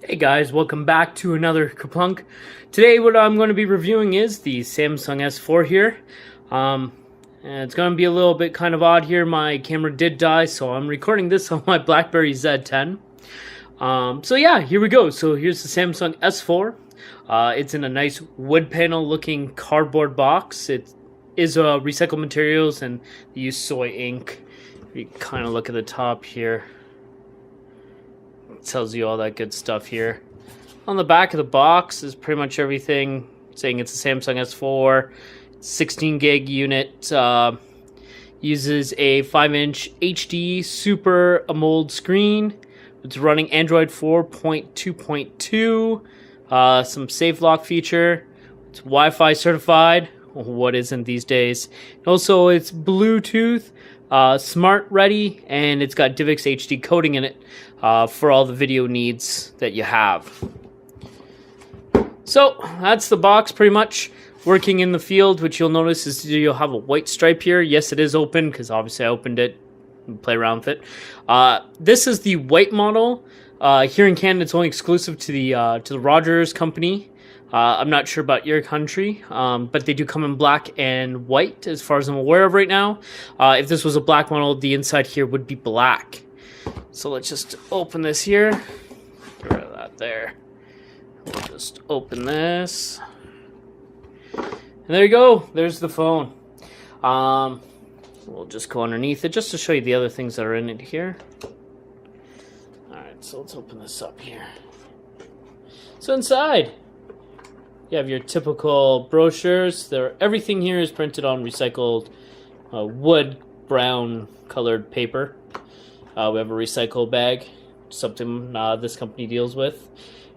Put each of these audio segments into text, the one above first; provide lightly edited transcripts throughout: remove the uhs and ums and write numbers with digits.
Hey guys, welcome back to another Kerplunq. Today what I'm going to be reviewing is the Samsung S4 here. And it's going to be a little bit kind of odd here. My camera did die, so I'm recording this on my BlackBerry Z10. So yeah, here we go. So here's the Samsung S4. It's in a nice wood panel looking cardboard box. It is recycled materials and they use soy ink. If you kind of look at the top here, tells you all that good stuff here. On the back of the box is pretty much everything saying it's a Samsung S4, 16 gig unit, uses a 5-inch HD Super AMOLED screen. It's running Android 4.2.2, some safe lock feature. It's Wi-Fi certified. What isn't these days? Also, it's Bluetooth, smart ready, and it's got DivX HD coding in it for all the video needs that you have. So that's the box pretty much. Working in the field, which you'll notice is you'll have a white stripe here. Yes, it is open because obviously I opened it and play around with it. This is the white model. Here in Canada, it's only exclusive to the Rogers company. I'm not sure about your country, but they do come in black and white as far as I'm aware of right now. If this was a black model, the inside here would be black. So let's just open this here. Get rid of that there. We'll just open this. And there you go. There's the phone. We'll just go underneath it just to show you the other things that are in it here. Alright, so let's open this up here. So inside, you have your typical brochures. Everything here is printed on recycled wood brown colored paper. We have a recycle bag, something this company deals with.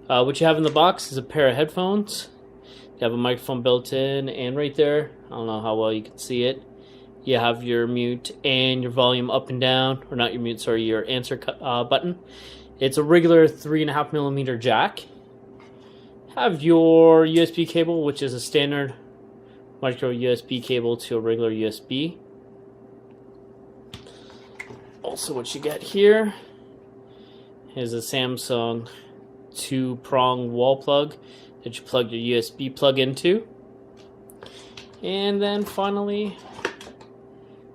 What you have in the box is a pair of headphones. You have a microphone built in, and right there, I don't know how well you can see it, you have your mute and your volume up and down, or not your mute, sorry, your answer button. It's a regular 3.5mm jack. Have your USB cable, which is a standard micro USB cable to a regular USB. Also, what you get here is a Samsung 2-prong wall plug that you plug your USB plug into. And then finally,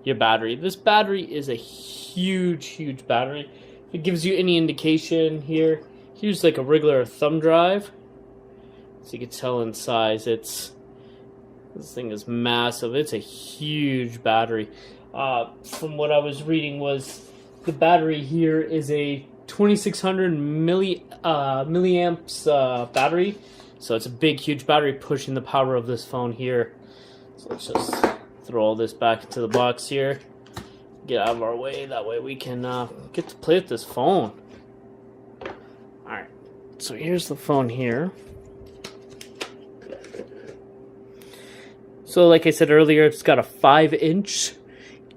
your battery. This battery is a huge battery. If it gives you any indication here, here's like a regular thumb drive. So you can tell in size, this thing is massive. It's a huge battery. From what I was reading was the battery here is a 2600 milliamps battery. So it's a big, huge battery pushing the power of this phone here. So let's just throw all this back into the box here. Get out of our way. That way we can get to play with this phone. Alright, so here's the phone here. So like I said earlier, it's got a 5-inch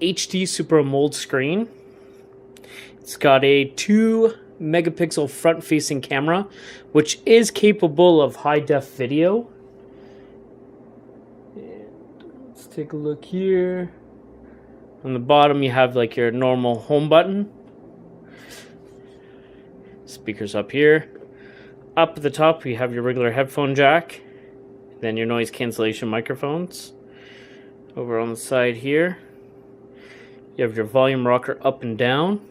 HD Super AMOLED screen. It's got a 2-megapixel front-facing camera, which is capable of high-def video. And let's take a look here. On the bottom, you have like your normal home button. Speakers up here. Up at the top, you have your regular headphone jack. Then your noise cancellation microphones. Over on the side here, you have your volume rocker up and down.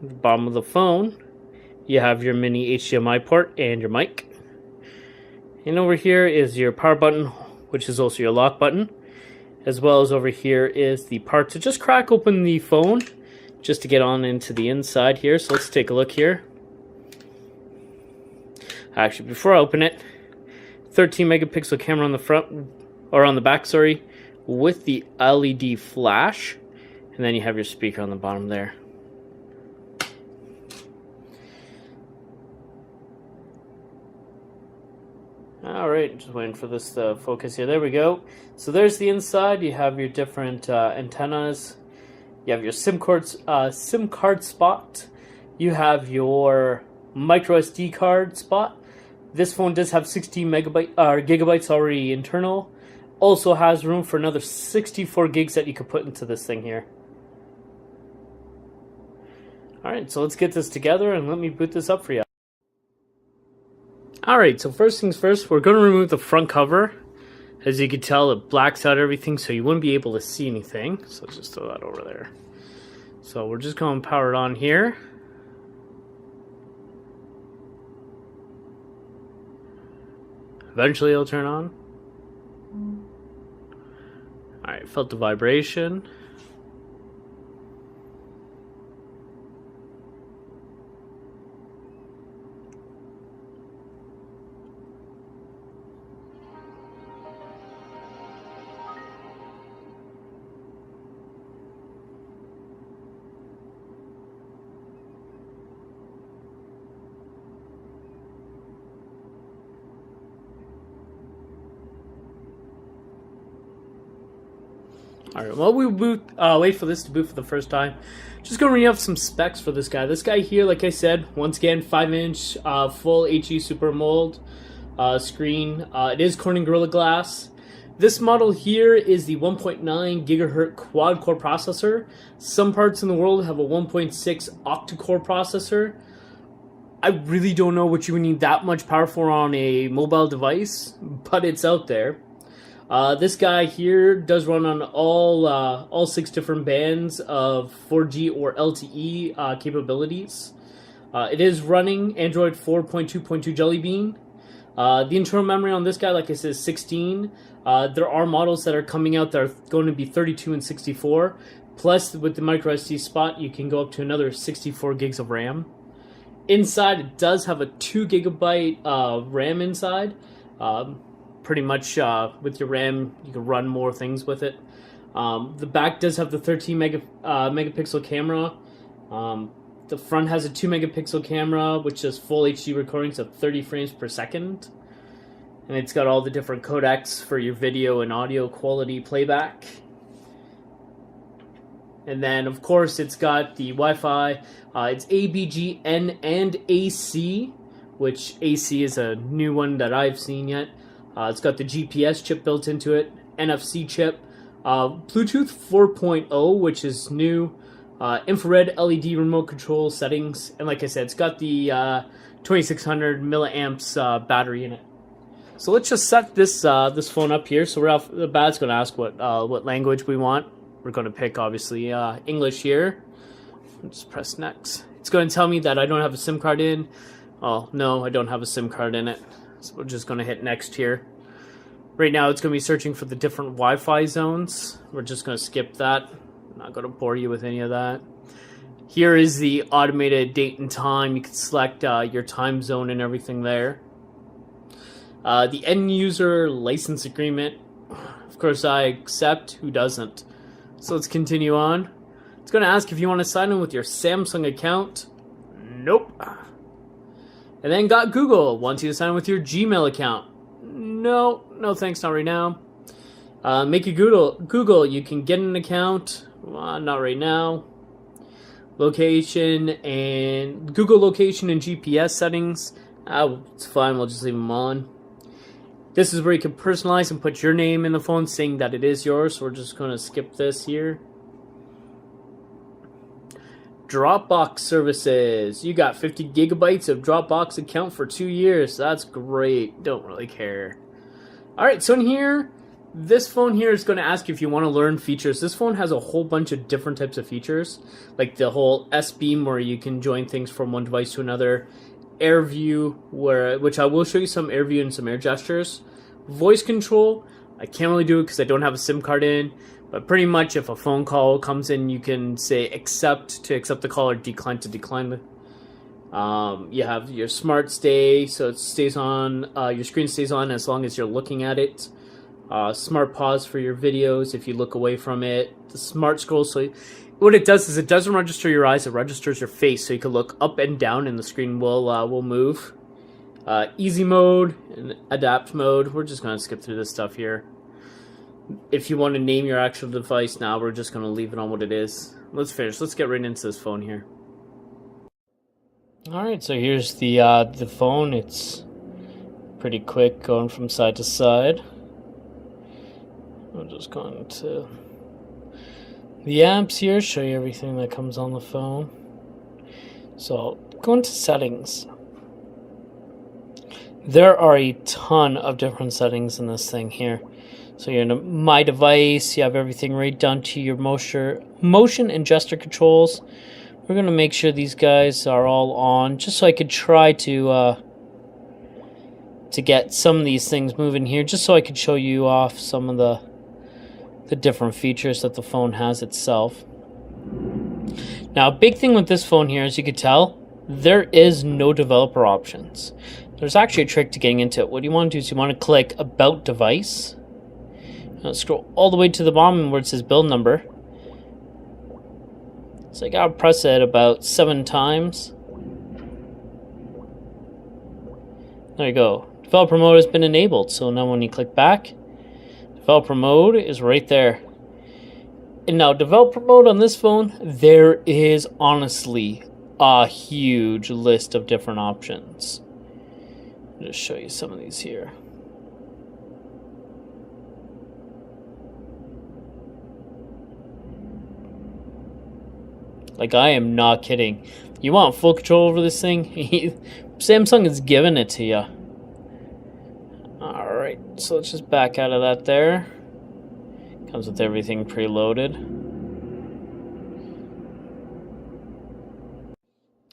At the bottom of the phone, you have your mini HDMI port and your mic. And over here is your power button, which is also your lock button. As well as over here is the part to just crack open the phone, just to get on into the inside here. So let's take a look here. Actually, before I open it, 13-megapixel camera on the front, or on the back, sorry, with the LED flash, and then you have your speaker on the bottom there. Alright, just waiting for this to focus here. There we go. So there's the inside. You have your different antennas. You have your SIM card spot. You have your micro SD card spot. This phone does have 16 gigabytes already internal. Also has room for another 64 gigs that you could put into this thing here. Alright, so let's get this together and let me boot this up for you. Alright, so first things first, we're going to remove the front cover. As you can tell, it blacks out everything, so you wouldn't be able to see anything. So let's just throw that over there. So we're just going to power it on here. Eventually it'll turn on. Alright, felt the vibration. Alright, well, we wait for this to boot for the first time. Just going to read up some specs for this guy. This guy here, like I said, once again, 5-inch full HE Super AMOLED screen. It is Corning Gorilla Glass. This model here is the 1.9 gigahertz quad-core processor. Some parts in the world have a 1.6 octa-core processor. I really don't know what you would need that much power for on a mobile device, but it's out there. This guy here does run on all 6 different bands of 4G or LTE capabilities. It is running Android 4.2.2 Jelly Bean. The internal memory on this guy, like I said, is 16. There are models that are coming out that are going to be 32 and 64. Plus, with the micro SD spot, you can go up to another 64 gigs of RAM. Inside, it does have a 2 gigabyte RAM inside. Pretty much with your RAM, you can run more things with it. The back does have the 13 megapixel camera. The front has a 2 megapixel camera, which does full HD recordings of 30 frames per second. And it's got all the different codecs for your video and audio quality playback. And then, of course, it's got the Wi-Fi. It's ABG-N and AC, which AC is a new one that I've seen yet. It's got the GPS chip built into it, NFC chip, Bluetooth 4.0, which is new, infrared LED remote control settings, and like I said, it's got the 2600 milliamps battery in it. So let's just set this this phone up here. So we're off the bat. It's going to ask what language we want. We're going to pick obviously English here. Just press next. It's going to tell me that I don't have a SIM card in. Oh no, I don't have a SIM card in it. So we're just going to hit next here. Right now it's going to be searching for the different Wi-Fi zones. We're just going to skip that. I'm not going to bore you with any of that. Here is the automated date and time. You can select your time zone and everything there. The end user license agreement. Of course I accept. Who doesn't? So let's continue on. It's going to ask if you want to sign in with your Samsung account. Nope. And then got Google. Wants you to sign in with your Gmail account. No thanks, not right now. Make a Google. You can get an account. Not right now. Location and Google location and GPS settings. It's fine. We'll just leave them on. This is where you can personalize and put your name in the phone, saying that it is yours. So we're just going to skip this here. Dropbox services. You got 50 gigabytes of Dropbox account for 2 years. That's great. Don't really care. Alright, so in here, this phone here is going to ask you if you want to learn features. This phone has a whole bunch of different types of features, like the whole S-Beam where you can join things from one device to another. Air view, which I will show you some air view and some air gestures. Voice control, I can't really do it because I don't have a SIM card in. But pretty much if a phone call comes in, you can say accept to accept the call or decline to decline the. You have your smart stay, so it stays on, your screen stays on as long as you're looking at it. Smart pause for your videos if you look away from it. The smart scroll, so what it does is it doesn't register your eyes, it registers your face, so you can look up and down and the screen will move. Easy mode and adapt mode. We're just going to skip through this stuff here. If you want to name your actual device now, we're just going to leave it on what it is. Let's finish. Let's get right into this phone here. Alright, so here's the phone. It's pretty quick going from side to side. I'm just going to the apps here, show you everything that comes on the phone. So go into settings. There are a ton of different settings in this thing here. So you're in My Device, you have everything right down to your motion and gesture controls. We're going to make sure these guys are all on, just so I could try to get some of these things moving here, just so I could show you off some of the different features that the phone has itself. Now, a big thing with this phone here, as you could tell, there is no developer options. There's actually a trick to getting into it. What you want to do is you want to click About Device. Now scroll all the way to the bottom where it says build number. So I gotta press it about 7 times. There you go. Developer mode has been enabled. So now when you click back, developer mode is right there. And now developer mode on this phone, there is honestly a huge list of different options. I'll just show you some of these here. Like, I am not kidding. You want full control over this thing? Samsung is giving it to you. Alright, so let's just back out of that there. Comes with everything preloaded.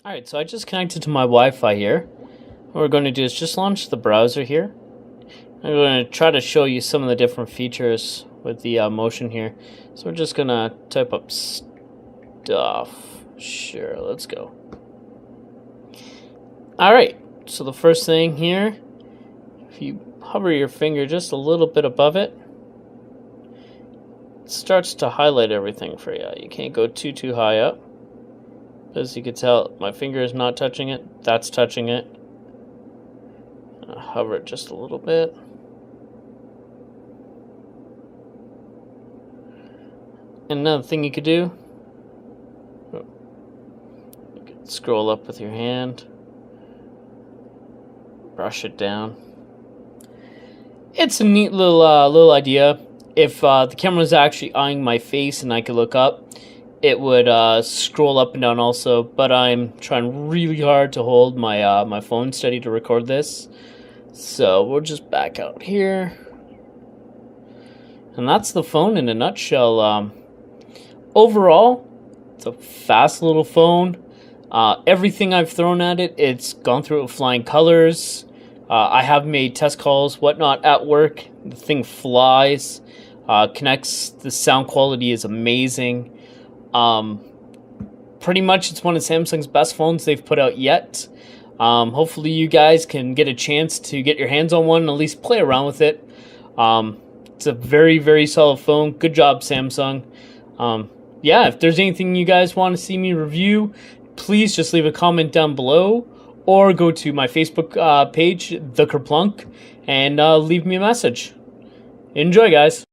Alright, so I just connected to my Wi-Fi here. What we're going to do is just launch the browser here. I'm going to try to show you some of the different features with the motion here. So we're just going to type up stuff. Sure, let's go. Alright, so the first thing here, if you hover your finger just a little bit above it, it starts to highlight everything for you. You can't go too high up. As you can tell, my finger is not touching it. That's touching it. I'll hover it just a little bit. And another thing you could do, you could scroll up with your hand, brush it down. It's a neat little idea. If the camera was actually eyeing my face and I could look up, it would scroll up and down also, but I'm trying really hard to hold my my phone steady to record this. So we'll just back out here. And that's the phone in a nutshell. Overall, it's a fast little phone. Everything I've thrown at it, it's gone through it with flying colors. I have made test calls, whatnot, at work. The thing flies. Connects. The sound quality is amazing. Pretty much it's one of Samsung's best phones they've put out yet. Hopefully you guys can get a chance to get your hands on one and at least play around with it. It's a very solid phone. Good job, Samsung. Yeah, if there's anything you guys want to see me review, please just leave a comment down below or go to my Facebook page, the Kerplunq, and leave me a message. Enjoy, guys.